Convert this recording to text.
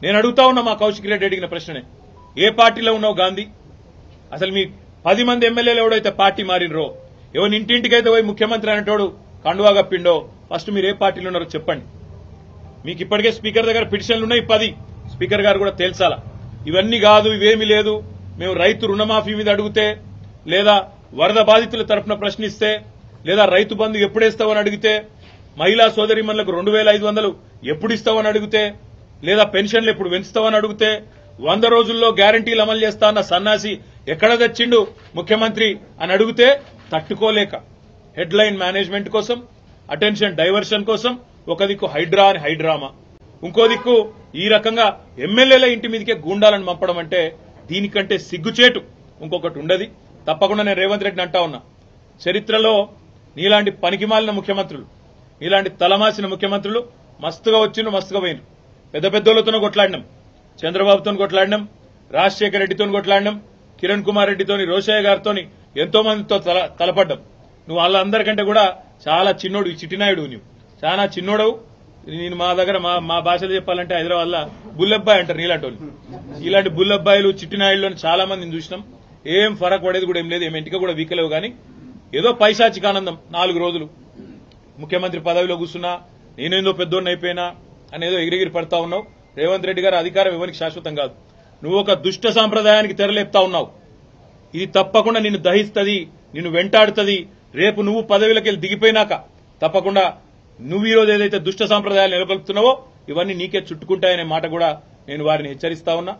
నేను అడుగుతా ఉన్నా మా కౌశిక్ రెడ్డి అడిగిన ప్రశ్ననే, ఏ పార్టీలో ఉన్నావు గాంధీ? అసలు మీ 10 మంది ఎమ్మెల్యేలు ఎవడైతే పార్టీ మారినరో, ఎవరి ఇంటింటికైతే పోయి ముఖ్యమంత్రి అనేటోడు కండువా కప్పిండో, ఫస్ట్ మీరు ఏ పార్టీలో ఉన్నారో చెప్పండి. మీకు ఇప్పటికే స్పీకర్ దగ్గర పిటిషన్లు ఉన్నాయి 10. స్పీకర్ గారు కూడా తేల్చాలా. ఇవన్నీ కాదు, ఇవేమీ లేదు, మేము రైతు రుణమాఫీ మీద అడిగితే, లేదా వరద బాధితుల తరఫున ప్రశ్నిస్తే, లేదా రైతు బంధు ఎప్పుడేస్తావని అడిగితే, మహిళా సోదరిమణులకు 2500 ఎప్పుడు ఇస్తావని అడిగితే, లేదా పెన్షన్లు ఎప్పుడు పెంచుతావని అడిగితే, 100 రోజుల్లో గ్యారంటీలు అమలు చేస్తా అన్న సన్నాసి ఎక్కడ తెచ్చిండు ముఖ్యమంత్రి అని అడిగితే తట్టుకోలేక హెడ్లైన్ మేనేజ్మెంట్ కోసం, అటెన్షన్ డైవర్షన్ కోసం ఒక దిక్కు హైడ్రా అని హైడ్రామా, ఇంకో దిక్కు ఈ రకంగా ఎమ్మెల్యేల ఇంటి మీదకే గూండాలను పంపడం అంటే దీనికంటే సిగ్గుచేటు ఇంకొకటి ఉండదు. తప్పకుండా నేను రేవంత్ రెడ్డిని అంటా ఉన్నా, చరిత్రలో నీలాంటి పనికిమాలిన ముఖ్యమంత్రులు, నీలాంటి తలమాసిన ముఖ్యమంత్రులు మస్తుగా వచ్చిండ్రు, మస్తుగా పోయినరు. పెద్ద పెద్దోళ్లతోనే కొట్లాడినాం, చంద్రబాబుతో కొట్లాడినాం, రాజశేఖర రెడ్డితో కొట్లాడినాం, కిరణ్ కుమార్ రెడ్డితోని, రోషయ్య గారితో ఎంతో మందితో తలపడ్డాం. నువ్వు వాళ్ళందరికంటే కూడా చాలా చిన్నోడు, ఈ చిట్టినాయుడు, నువ్వు చాలా చిన్నోడవు. నేను మా దగ్గర మా భాషలో చెప్పాలంటే హైదరాబాద్ లో బుల్లబ్బాయి అంటారు నీలాంటి వాళ్ళు. ఇలాంటి బుల్లబ్బాయిలు చిట్టినాయుడులో చాలా మందిని చూసినాం. ఏం ఫరక్ పడేది కూడా ఏం లేదు, ఏం ఇంటికి కూడా వీకలేవు. కానీ ఏదో పైశాచిక ఆనందం, 4 రోజులు ముఖ్యమంత్రి పదవిలో కూర్చున్నా, నేనేందో పెద్దోడిని అయిపోయినా అనేదో ఎగిరిగిరి పడతా ఉన్నావు. రేవంత్ రెడ్డి గారు అధికారం ఎవరికి శాశ్వతం కాదు. నువ్వు ఒక దుష్ట సాంప్రదాయానికి తెరలేపుతా ఉన్నావు. ఇది తప్పకుండా నిన్ను దహిస్తుంది, నిన్ను వెంటాడుతుంది. రేపు నువ్వు పదవిలోకి దిగిపోయినాక తప్పకుండా నువ్వు ఈరోజు ఏదైతే దుష్ట సాంప్రదాయాలు నెలకొల్పుతున్నావో ఇవన్నీ నీకే చుట్టుకుంటాయనే మాట కూడా నేను వారిని హెచ్చరిస్తా ఉన్నా.